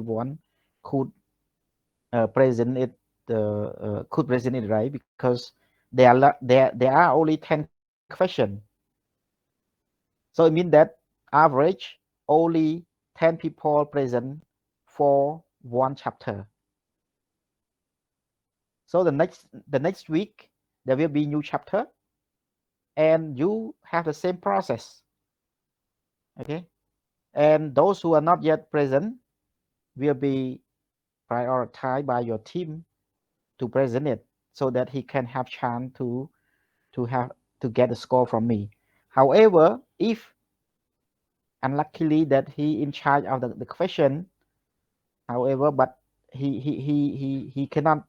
everyone could present it right, because there are only 10 questions. So it means that average only 10 people present for one chapter. So the next week there will be new chapter, and you have the same process. Okay, and those who are not yet present will be prioritized by your team to present it, so that he can have chance to get a score from me. However, if unluckily that he in charge of the question, however, but he cannot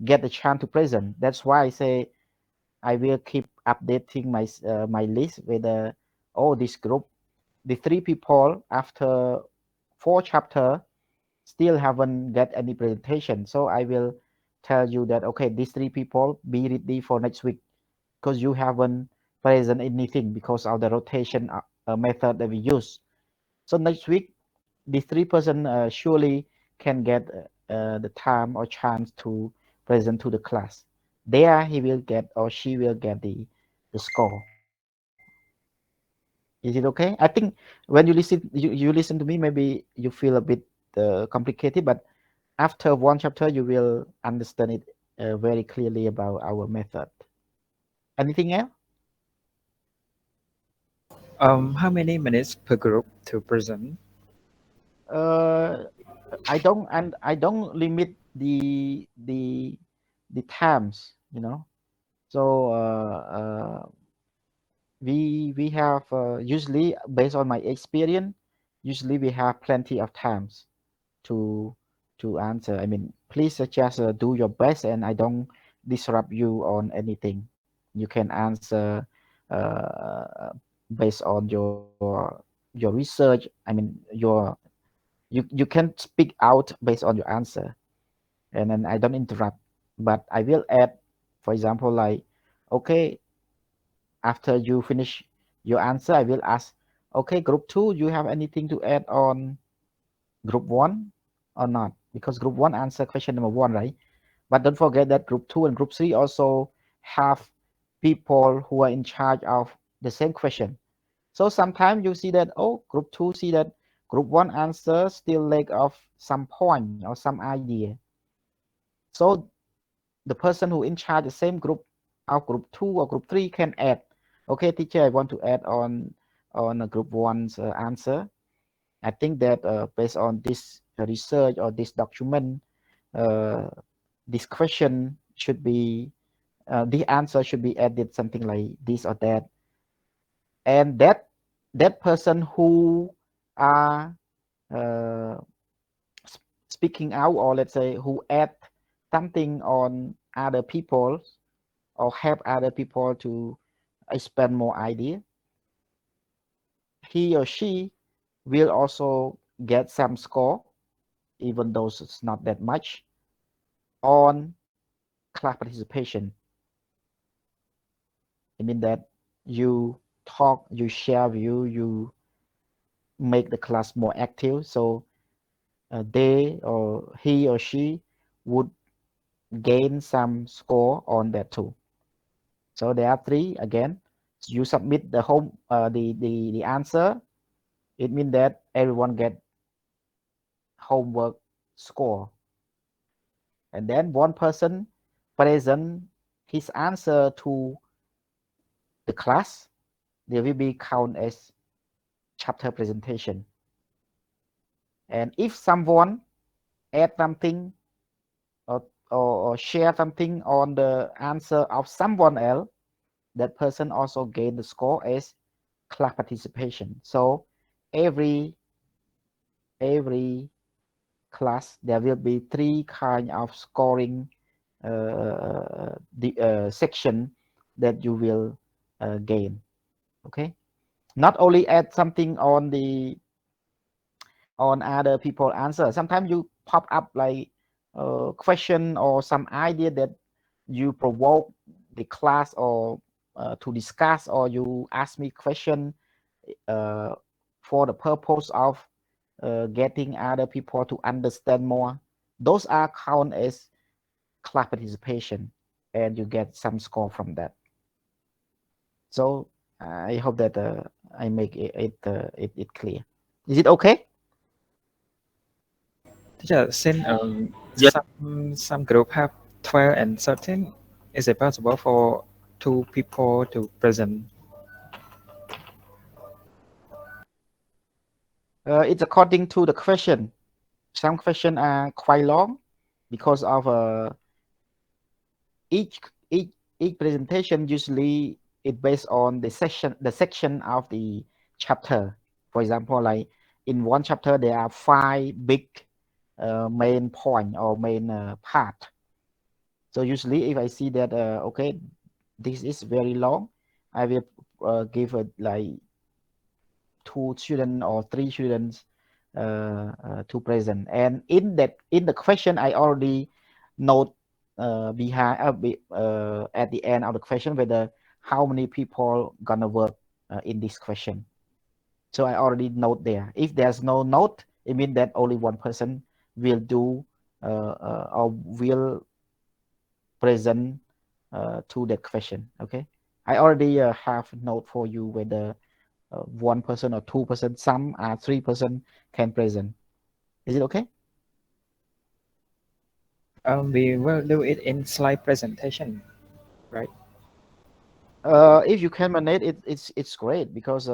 get the chance to present. That's why I say I will keep updating my list with this group. The 3 people after 4 chapter still haven't get any presentation. So I will tell you that, okay, these 3 people be ready for next week, because you haven't present anything because of the rotation method that we use. So next week, these 3 person surely can get the time or chance to present to the class. There he will get, or she will get the score. Is it okay? I think when you listen to me, maybe you feel a bit complicated, but after one chapter, you will understand it very clearly about our method. Anything else? How many minutes per group to present? Uh, I don't limit the times, So we have usually, based on my experience, usually we have plenty of times to answer. I mean, please just do your best, and I don't disrupt you on anything. You can answer based on your research. I mean, you can speak out based on your answer, and then I don't interrupt, but I will add, for example, like, okay, after you finish your answer, I will ask, okay, group 2, you have anything to add on group 1 or not? Because group 1 answer question number 1, right? But don't forget that group 2 and group 3 also have people who are in charge of the same question. So sometimes you see that, oh, group 2 see that group 1 answer still lack of some point or some idea. So the person who in charge the same group of group 2 or group 3 can add, okay, teacher, I want to add on a group 1's answer. I think that based on this research or this document, uh, this question should be the answer should be added something like this or that, and that person who are uh, speaking out, or let's say who add something on other people, or help other people to expand more idea, he or she will also get some score, even though it's not that much, on class participation. I mean that you talk, you share view, you make the class more active. So they or he or she would gain some score on that too. So there are 3 again. You submit the the answer. It means that everyone get homework score, and then one person present his answer to the class. There will be count as chapter presentation. And if someone add something, or share something on the answer of someone else, that person also gain the score as class participation. So every class there will be 3 kind of scoring the section that you will gain. Okay, not only add something on other people answer. Sometimes you pop up like question or some idea that you provoke the class, or to discuss, or you ask me question uh, for the purpose of getting other people to understand more. Those are count as class participation, and you get some score from that. So I hope that I make it clear. Is it okay? Teacher, since Yes. some group have 12 and 13, is it possible for two people to present? It's according to the question. Some questions are quite long because of each each each presentation usually it based on the section of the chapter. For example, like in one chapter there are five big main point or main part. So usually if I see that okay, this is very long, I will give a like two students or three students to present. And in the question, I already note behind at the end of the question whether how many people gonna work in this question. So I already note there. If there's no note, it means that only one person will do or will present to that question. Okay, I already have note for you whether 1% or 2%, some are 3% can present. Is it okay? We will do it in slide presentation, right? If you can manage it, it's great because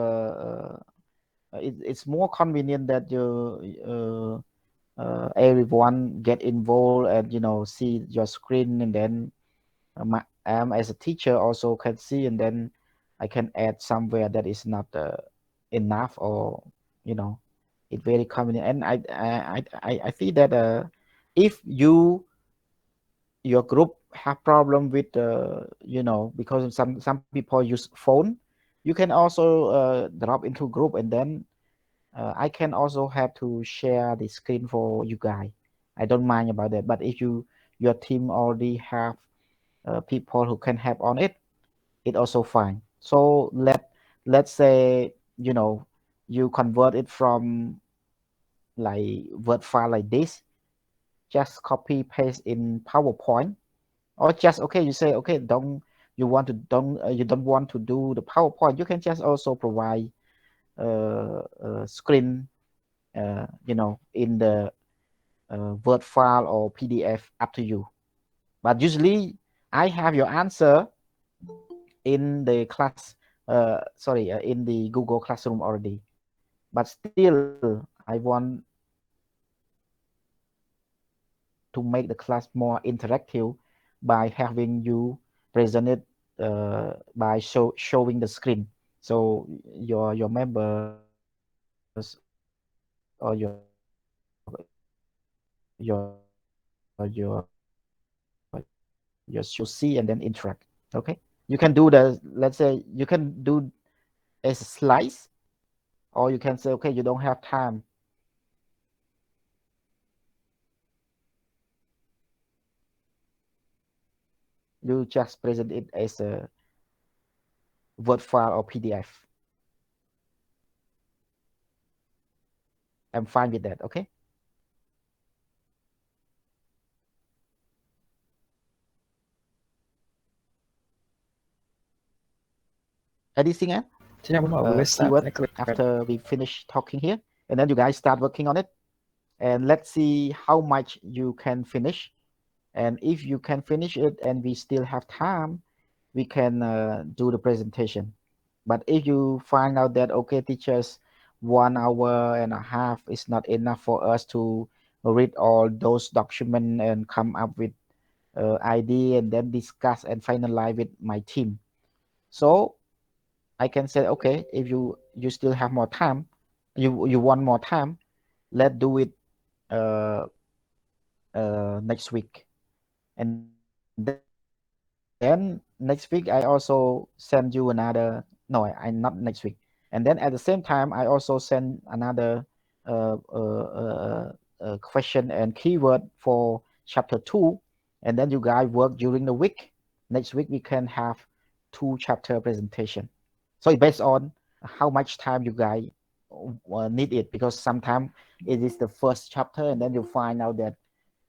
it's more convenient that everyone get involved and see your screen, and then as a teacher also can see, and then I can add somewhere that is not enough, or you know it's very convenient. And I see that if your group have problem with because some people use phone, you can also drop into group, and then I can also have to share the screen for you guys. I don't mind about that. But if your team already have people who can help on it, it also fine. So let's say you convert it from like word file like this, just copy paste in PowerPoint, or just okay you say okay, don't you want to don't you don't want to do the PowerPoint, you can just also provide screen in the word file or PDF, up to you. But usually I have your answer in the class in the Google Classroom already. But still I want to make the class more interactive by having you present it by showing the screen, so your members or your your student should see and then interact. Okay, you can do the, let's say you can do a slice, or you can say okay, you don't have time, you just present it as a word file or PDF. I'm fine with that. Okay, anything else? Teacher, we will start Keyword next week, right? after we finish talking here, and then you guys start working on it, and let's see how much you can finish. And if you can finish it and we still have time, we can do the presentation. But if you find out that okay, teachers, 1 hour and a half is not enough for us to read all those documents and come up with idea and then discuss and finalize with my team, so I can say okay, if you still have more time, you want more time, let's do it uh, next week. And then next week I also send you another, no, I not next week. And then at the same time I also send another uh, uh, question and keyword for chapter 2, and then you guys work during the week. Next week we can have 2 chapter presentation. So it's based on how much time you guys need it, because sometimes it is the first chapter and then you find out that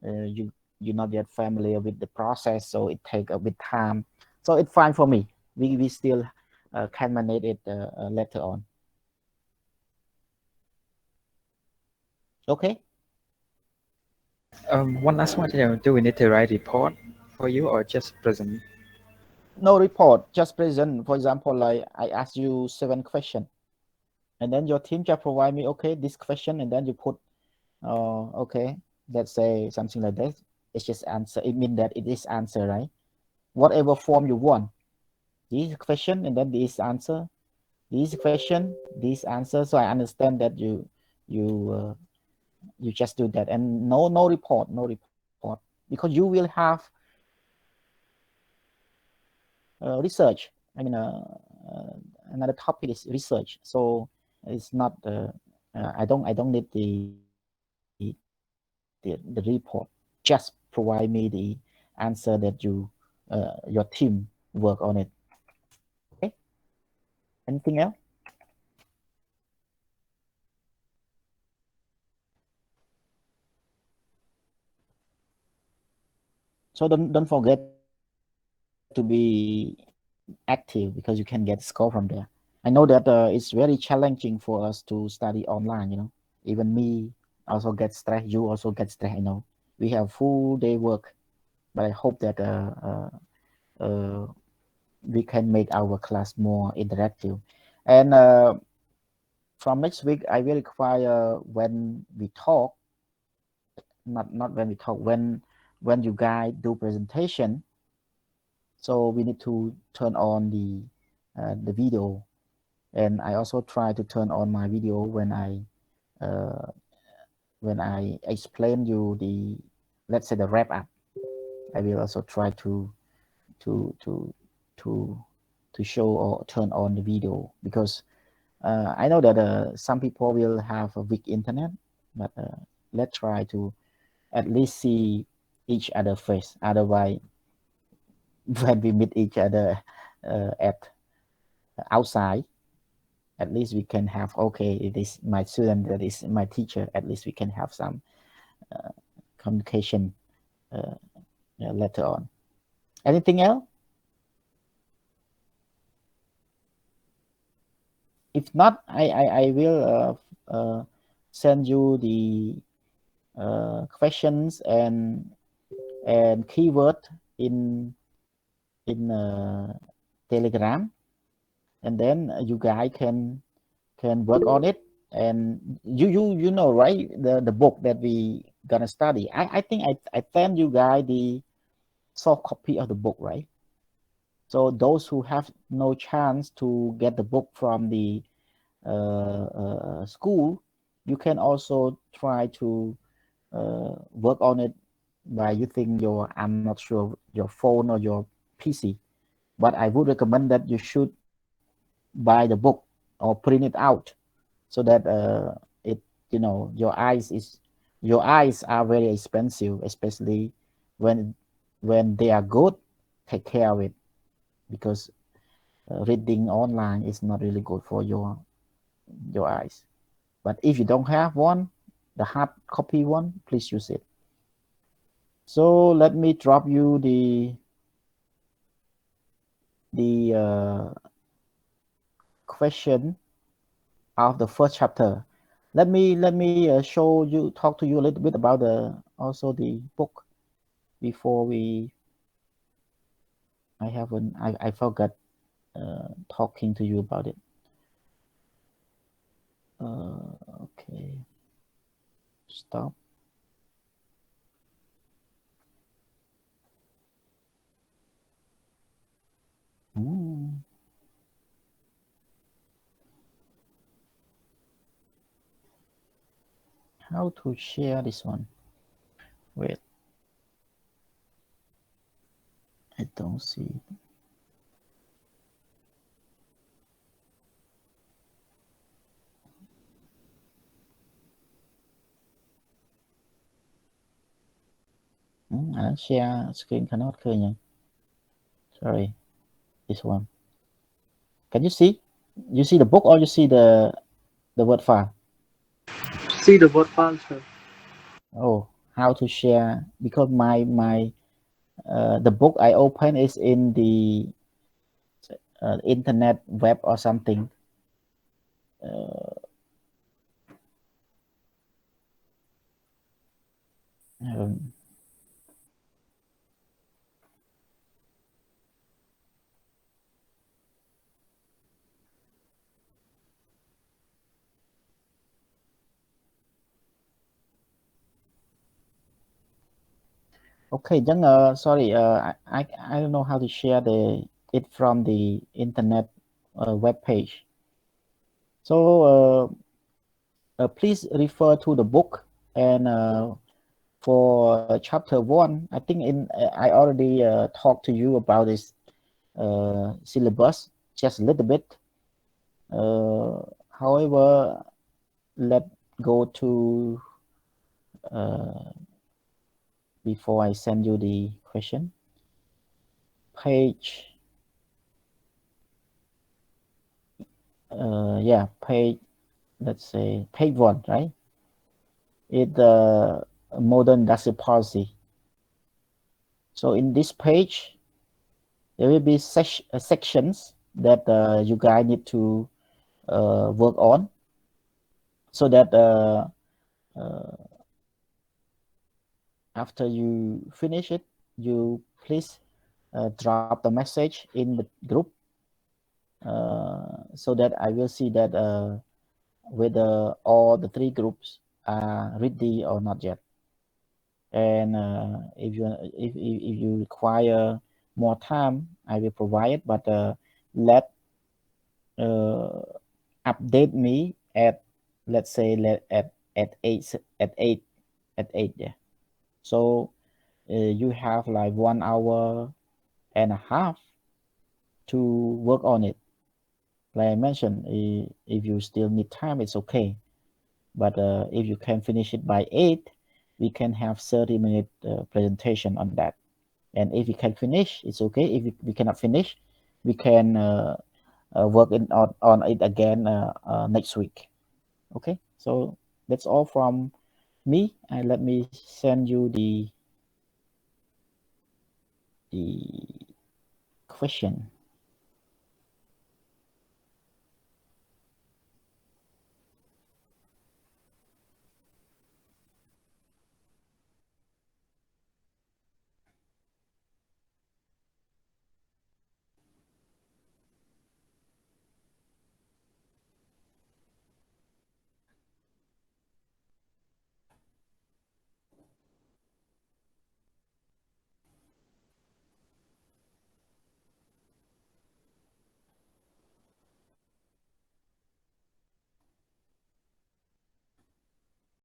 you're not yet familiar with the process, so it take a bit time. So it's fine for me. We still can manage it later on. Okay. One last one, do we need to write report for you or just present? No report, just present. For example, like I ask you 7 questions, and then your team just provide me, okay, this question, and then you put, okay, let's say something like that. It's just answer. It means that it is answer, right? Whatever form you want. This question and then this answer. This question, this answer. So I understand that you you just do that, and no report, no report, because you will have research. I mean, another topic is research, so it's not. I don't need the report. Just provide me the answer that your team work on it. Okay. Anything else? So don't forget to be active, because you can get score from there. I know that it's very challenging for us to study online. Even me also get stressed. You also get stressed. We have full day work, but I hope that we can make our class more interactive. And from next week, I will require when we talk, not when we talk, when you guys do presentation. So we need to turn on the video, and I also try to turn on my video uh, when I explain you the, let's say, the wrap up. I will also try to to to to show or turn on the video, because I know that some people will have a weak internet, but let's try to at least see each other face. Otherwise, when we meet each other at outside, at least we can have, okay, it is my student, that is my teacher. At least we can have some uh, communication uh, later on. Anything else? If not, I will send you the questions and keyword in Telegram, and then you guys can work on it. And you know, right, the book that we gonna study. I think I send you guys the soft copy of the book, right? So those who have no chance to get the book from the school, you can also try to work on it by using your, I'm not sure, your phone or your PC. But I would recommend that you should buy the book or print it out, so that it, your eyes are very expensive, especially when when they are good. Take care of it, because reading online is not really good for your eyes. But if you don't have one, the hard copy one, please use it. So let me drop you the question of the first chapter. Let me show you, talk to you a little bit about the also the book before we. I forgot talking to you about it. Okay, stop. Hmm. How to share this one? Wait, I don't see. Share screen cannot cơ nhỉ? Sorry, this one. Can you see? You see the book or you see the the word file. See the word file, sir. Oh, how to share? Because my the book I open is in the internet web or something. Um, okay, then sorry, I don't know how to share it from the internet web page. So please refer to the book, and for chapter 1, I think I already talked to you about this syllabus just a little bit. However, let go to before I send you the question, page yeah, page, let's say page 1, right? It's modern industrial policy. So in this page there will be sections that you guys need to work on, so that after you finish it, you please drop the message in the group, so that I will see that whether all the 3 groups are ready or not yet. And if you require more time, I will provide it, but let uh, update me at, let's say, at 8 yeah. So you have like 1 hour and a half to work on it. Like I mentioned, if you still need time, it's okay. But if you can finish it by 8, we can have 30-minute presentation on that. And if we can finish, it's okay. If we cannot finish, we can work on it again next week. Okay, so that's all from me. And let me send you the question.